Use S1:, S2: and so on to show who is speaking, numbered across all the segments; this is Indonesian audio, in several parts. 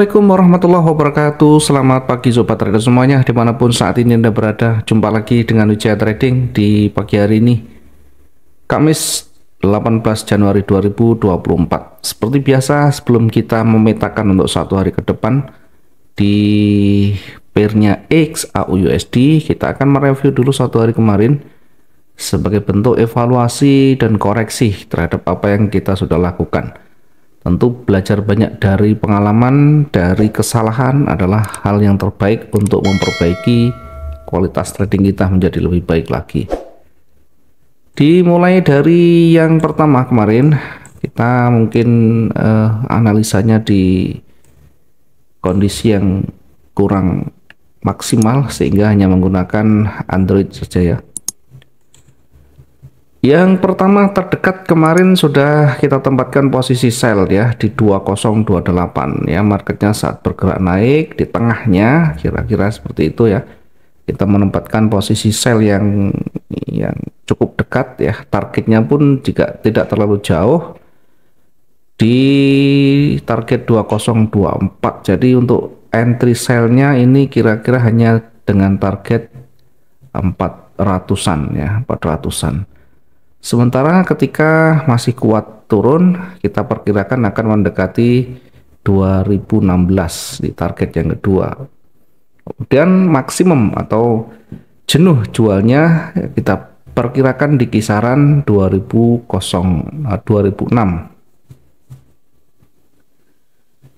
S1: Assalamualaikum warahmatullahi wabarakatuh. Selamat pagi sobat trader semuanya dimanapun saat ini Anda berada. Jumpa lagi dengan Wijaya Trading di pagi hari ini, Kamis 18 Januari 2024. Seperti biasa, sebelum kita memetakan untuk satu hari ke depan di pairnya XAU-USD, kita akan mereview dulu satu hari kemarin sebagai bentuk evaluasi dan koreksi terhadap apa yang kita sudah lakukan. Tentu belajar banyak dari pengalaman, dari kesalahan adalah hal yang terbaik untuk memperbaiki kualitas trading kita menjadi lebih baik lagi. Dimulai dari yang pertama kemarin, kita mungkin analisanya di kondisi yang kurang maksimal sehingga hanya menggunakan Android saja ya. Yang pertama terdekat kemarin sudah kita tempatkan posisi sell ya di 2028 ya, marketnya saat bergerak naik di tengahnya kira-kira seperti itu ya. Kita menempatkan posisi sell yang cukup dekat ya, targetnya pun juga tidak terlalu jauh di target 2024. Jadi untuk entry sell-nya ini kira-kira hanya dengan target 400-an ya, 400-an. Sementara ketika masih kuat turun, kita perkirakan akan mendekati 2016 di target yang kedua. Kemudian maksimum atau jenuh jualnya kita perkirakan di kisaran 2006.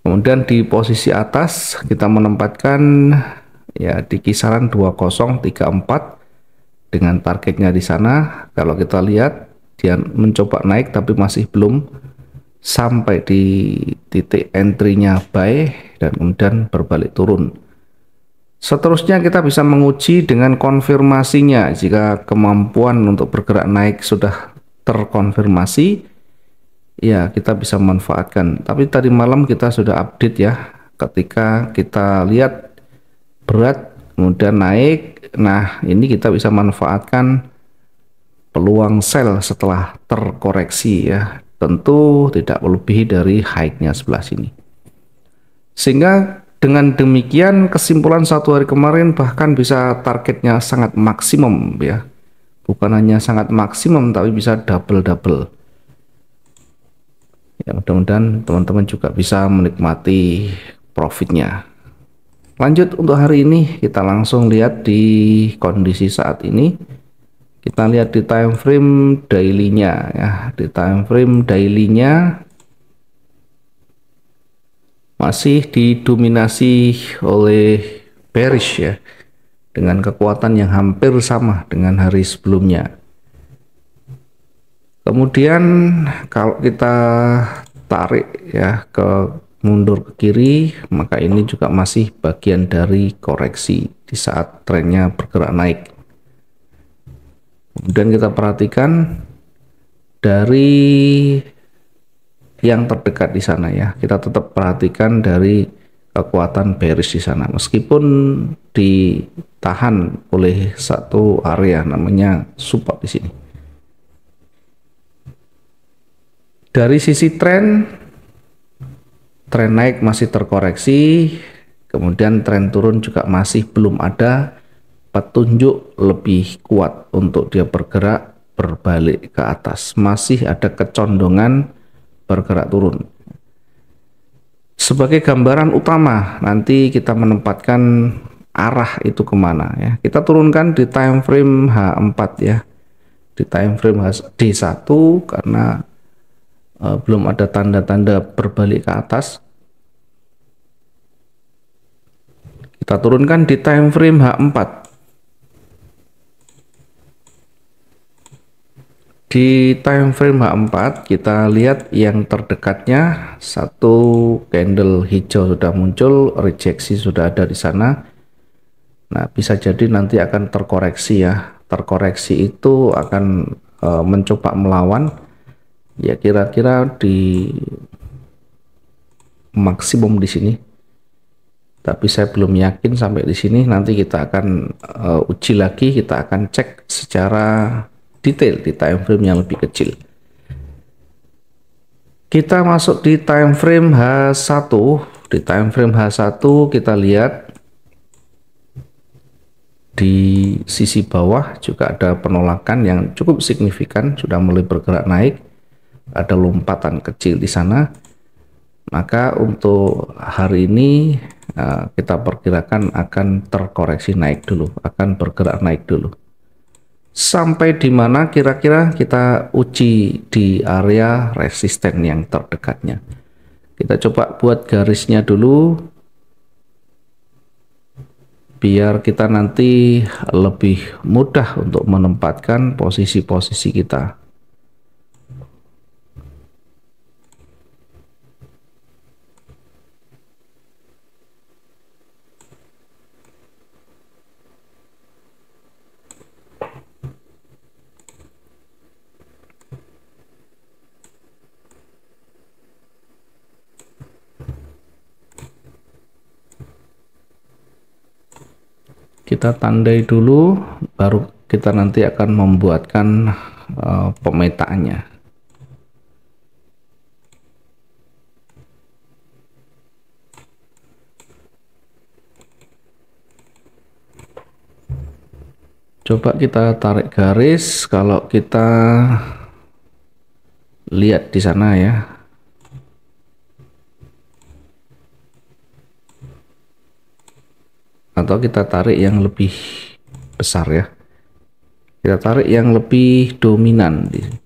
S1: Kemudian di posisi atas kita menempatkan ya di kisaran 2034 dengan targetnya di sana. Kalau kita lihat dia mencoba naik tapi masih belum sampai di titik entry-nya buy dan kemudian berbalik turun. Seterusnya kita bisa menguji dengan konfirmasinya. Jika kemampuan untuk bergerak naik sudah terkonfirmasi, ya kita bisa manfaatkan. Tapi tadi malam kita sudah update ya, ketika kita lihat berat kemudian naik. Nah, ini kita bisa manfaatkan peluang sell setelah terkoreksi ya. Tentu tidak melebihi dari high-nya sebelah sini. Sehingga dengan demikian kesimpulan satu hari kemarin bahkan bisa targetnya sangat maksimum ya. Bukan hanya sangat maksimum tapi bisa double-double. Ya, mudah-mudahan teman-teman juga bisa menikmati profitnya. Lanjut untuk hari ini kita langsung lihat di kondisi saat ini. Kita lihat di time frame daily-nya ya. Di time frame daily-nya masih didominasi oleh bearish ya, dengan kekuatan yang hampir sama dengan hari sebelumnya. Kemudian kalau kita tarik ya ke mundur ke kiri, maka ini juga masih bagian dari koreksi di saat trennya bergerak naik. Kemudian kita perhatikan dari yang terdekat di sana ya, kita tetap perhatikan dari kekuatan bearish di sana, meskipun ditahan oleh satu area namanya support di sini. Dari sisi tren naik masih terkoreksi, kemudian tren turun juga masih belum ada petunjuk lebih kuat untuk dia bergerak berbalik ke atas. Masih ada kecondongan bergerak turun. Sebagai gambaran utama, nanti kita menempatkan arah itu kemana ya. Kita turunkan di time frame H4 ya. Di time frame D1 karena belum ada tanda-tanda berbalik ke atas. Kita turunkan di time frame H4. Di time frame H4 kita lihat yang terdekatnya satu candle hijau sudah muncul, rejeksi sudah ada di sana. Nah, bisa jadi nanti akan terkoreksi ya. Terkoreksi itu akan mencoba melawan ya, kira-kira di maksimum di sini. Tapi saya belum yakin sampai di sini. Nanti kita akan uji lagi, kita akan cek secara detail di time frame yang lebih kecil. Kita masuk di time frame H1 Di time frame H1 kita lihat di sisi bawah juga ada penolakan yang cukup signifikan, sudah mulai bergerak naik, ada lompatan kecil di sana. Maka untuk hari ini kita perkirakan akan terkoreksi naik dulu, akan bergerak naik dulu. Sampai di mana kira-kira kita uji di area resisten yang terdekatnya. Kita coba buat garisnya dulu biar kita nanti lebih mudah untuk menempatkan posisi-posisi kita. Kita tandai dulu, baru kita nanti akan membuatkan pemetaannya. Coba kita tarik garis, kalau kita lihat di sana ya. Atau kita tarik yang lebih besar ya. Kita tarik yang lebih dominan di sini.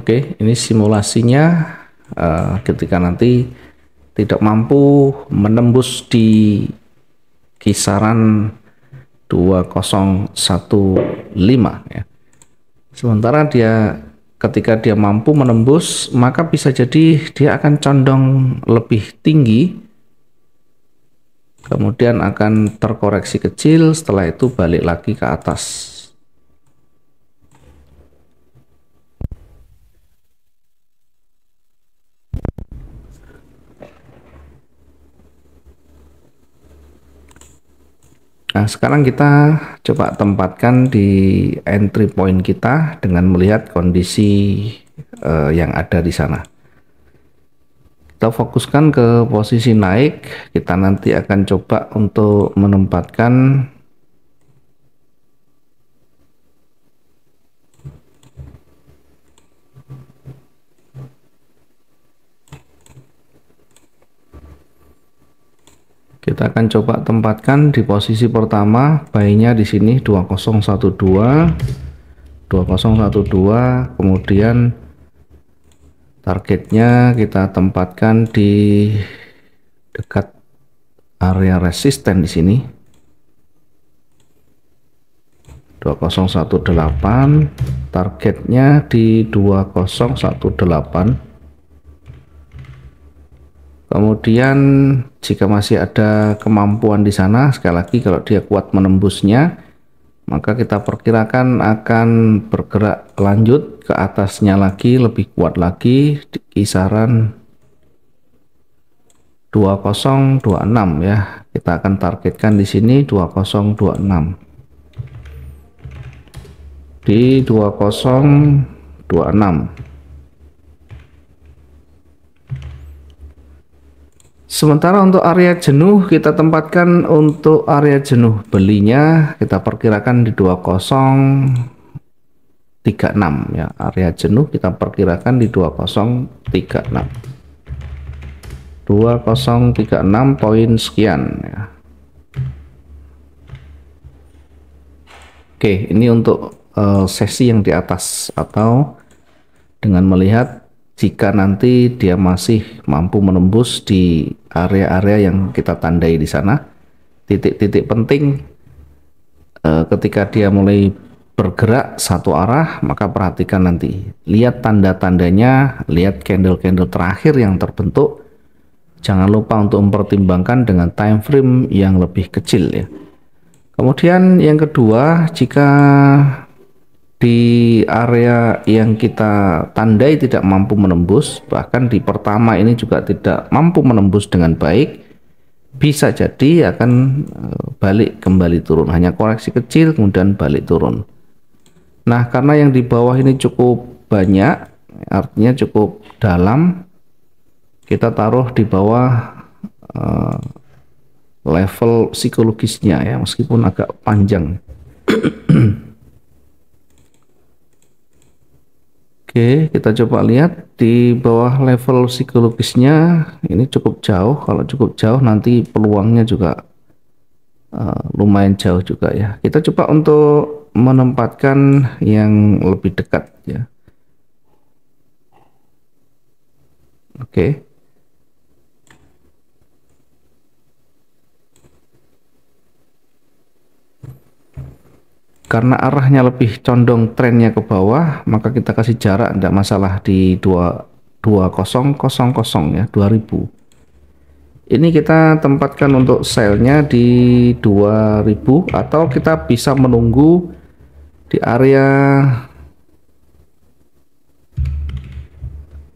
S1: Oke, ini simulasinya ketika nanti tidak mampu menembus di kisaran 2015 ya. Sementara ketika dia mampu menembus, maka bisa jadi dia akan condong lebih tinggi, kemudian akan terkoreksi kecil, setelah itu balik lagi ke atas. Nah, sekarang kita coba tempatkan di entry point kita dengan melihat kondisi yang ada di sana. Kita fokuskan ke posisi naik, kita nanti akan coba untuk menempatkan kita akan coba tempatkan di posisi pertama, buy-nya di sini 2012, kemudian targetnya kita tempatkan di dekat area resisten di sini 2018, targetnya di 2018. Kemudian jika masih ada kemampuan di sana, sekali lagi kalau dia kuat menembusnya, maka kita perkirakan akan bergerak lanjut ke atasnya lagi, lebih kuat lagi di kisaran 2026 ya. Kita akan targetkan di sini 2026. Di 2026. Sementara untuk area jenuh kita tempatkan, untuk area jenuh belinya kita perkirakan di 2036 ya. Area jenuh kita perkirakan di 2036 poin sekian ya. Oke, ini untuk sesi yang di atas, atau dengan melihat jika nanti dia masih mampu menembus di area-area yang kita tandai di sana. Titik-titik penting ketika dia mulai bergerak satu arah, maka perhatikan nanti, lihat tanda-tandanya, lihat candle-candle terakhir yang terbentuk. Jangan lupa untuk mempertimbangkan dengan time frame yang lebih kecil ya. Kemudian yang kedua, jika di area yang kita tandai tidak mampu menembus, bahkan di pertama ini juga tidak mampu menembus dengan baik, bisa jadi akan balik kembali turun, hanya koreksi kecil kemudian balik turun. Nah, karena yang di bawah ini cukup banyak, artinya cukup dalam, kita taruh di bawah level psikologisnya ya, meskipun agak panjang. Oke, kita coba lihat di bawah level psikologisnya ini cukup jauh. Kalau cukup jauh nanti peluangnya juga lumayan jauh juga ya. Kita coba untuk menempatkan yang lebih dekat ya. Oke. Karena arahnya lebih condong trennya ke bawah, maka kita kasih jarak, tidak masalah di 2000 ya, 2000. Ini kita tempatkan untuk sell-nya di 2000, atau kita bisa menunggu di area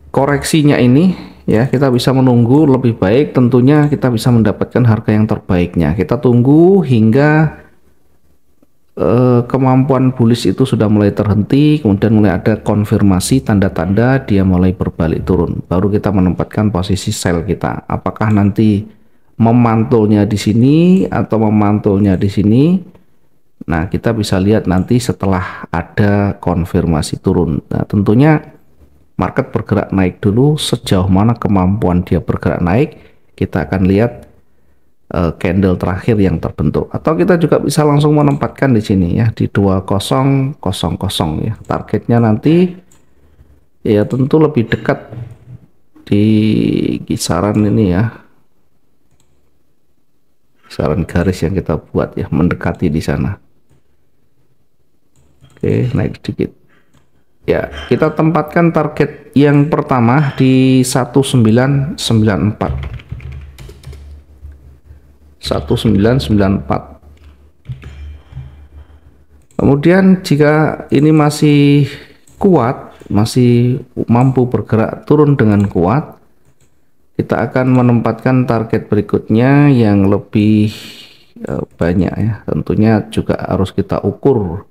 S1: koreksinya ini ya. Kita bisa menunggu, lebih baik tentunya kita bisa mendapatkan harga yang terbaiknya. Kita tunggu hingga kemampuan bullish itu sudah mulai terhenti, kemudian mulai ada konfirmasi tanda-tanda dia mulai berbalik turun, baru kita menempatkan posisi sell kita. Apakah nanti memantulnya di sini atau memantulnya di sini? Nah, kita bisa lihat nanti setelah ada konfirmasi turun. Nah, tentunya market bergerak naik dulu, sejauh mana kemampuan dia bergerak naik, kita akan lihat candle terakhir yang terbentuk, atau kita juga bisa langsung menempatkan di sini ya, di 2000 ya. Targetnya nanti ya tentu lebih dekat di kisaran ini ya, kisaran garis yang kita buat ya, mendekati di sana. Oke, naik sedikit ya. Kita tempatkan target yang pertama di 1994. 1994. Kemudian jika ini masih kuat, masih mampu bergerak turun dengan kuat, kita akan menempatkan target berikutnya yang lebih banyak ya. Tentunya juga harus kita ukur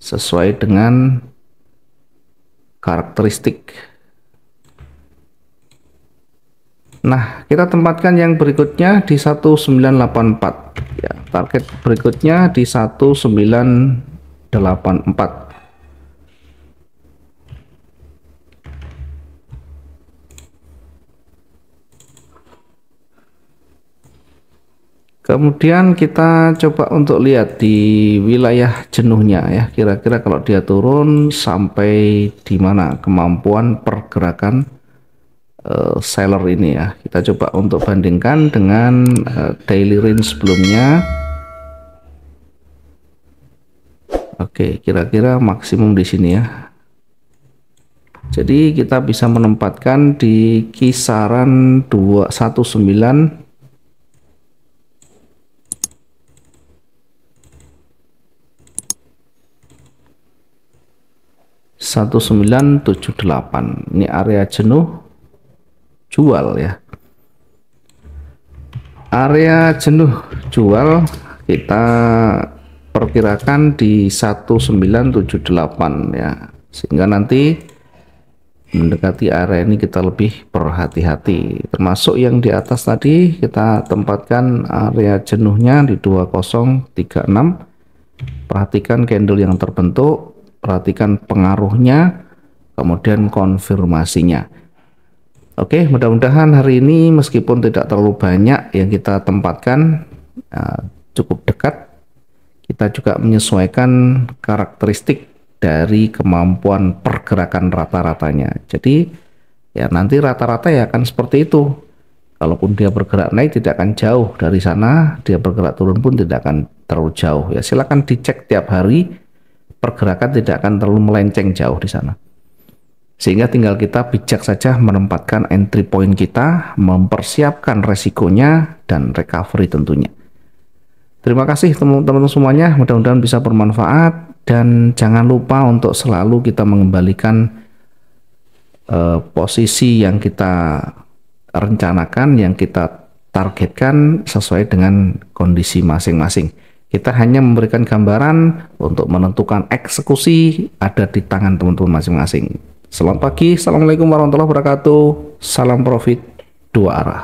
S1: sesuai dengan karakteristik. Nah, kita tempatkan yang berikutnya di 1984 ya. Target berikutnya di 1984. Kemudian kita coba untuk lihat di wilayah jenuhnya ya, kira-kira kalau dia turun sampai di mana kemampuan pergerakan seller ini ya. Kita coba untuk bandingkan dengan daily range sebelumnya. Oke, kira-kira maksimum di sini ya. Jadi kita bisa menempatkan di kisaran 219 1978. Ini area jenuh jual ya. Area jenuh jual kita perkirakan di 1978 ya, sehingga nanti mendekati area ini kita lebih berhati-hati. Termasuk yang di atas tadi kita tempatkan area jenuhnya di 2036. Perhatikan candle yang terbentuk, perhatikan pengaruhnya, kemudian konfirmasinya. Oke, mudah-mudahan hari ini meskipun tidak terlalu banyak yang kita tempatkan, cukup dekat, kita juga menyesuaikan karakteristik dari kemampuan pergerakan rata-ratanya. Jadi ya nanti rata-rata ya akan seperti itu. Kalaupun dia bergerak naik tidak akan jauh dari sana, dia bergerak turun pun tidak akan terlalu jauh ya. Silakan dicek tiap hari pergerakan tidak akan terlalu melenceng jauh di sana. Sehingga tinggal kita bijak saja menempatkan entry point kita, mempersiapkan resikonya, dan recovery tentunya. Terima kasih teman-teman semuanya, mudah-mudahan bisa bermanfaat, dan jangan lupa untuk selalu kita mengembalikan posisi yang kita rencanakan, yang kita targetkan sesuai dengan kondisi masing-masing. Kita hanya memberikan gambaran, untuk menentukan eksekusi ada di tangan teman-teman masing-masing. Selamat pagi, assalamualaikum warahmatullahi wabarakatuh, salam profit dua arah.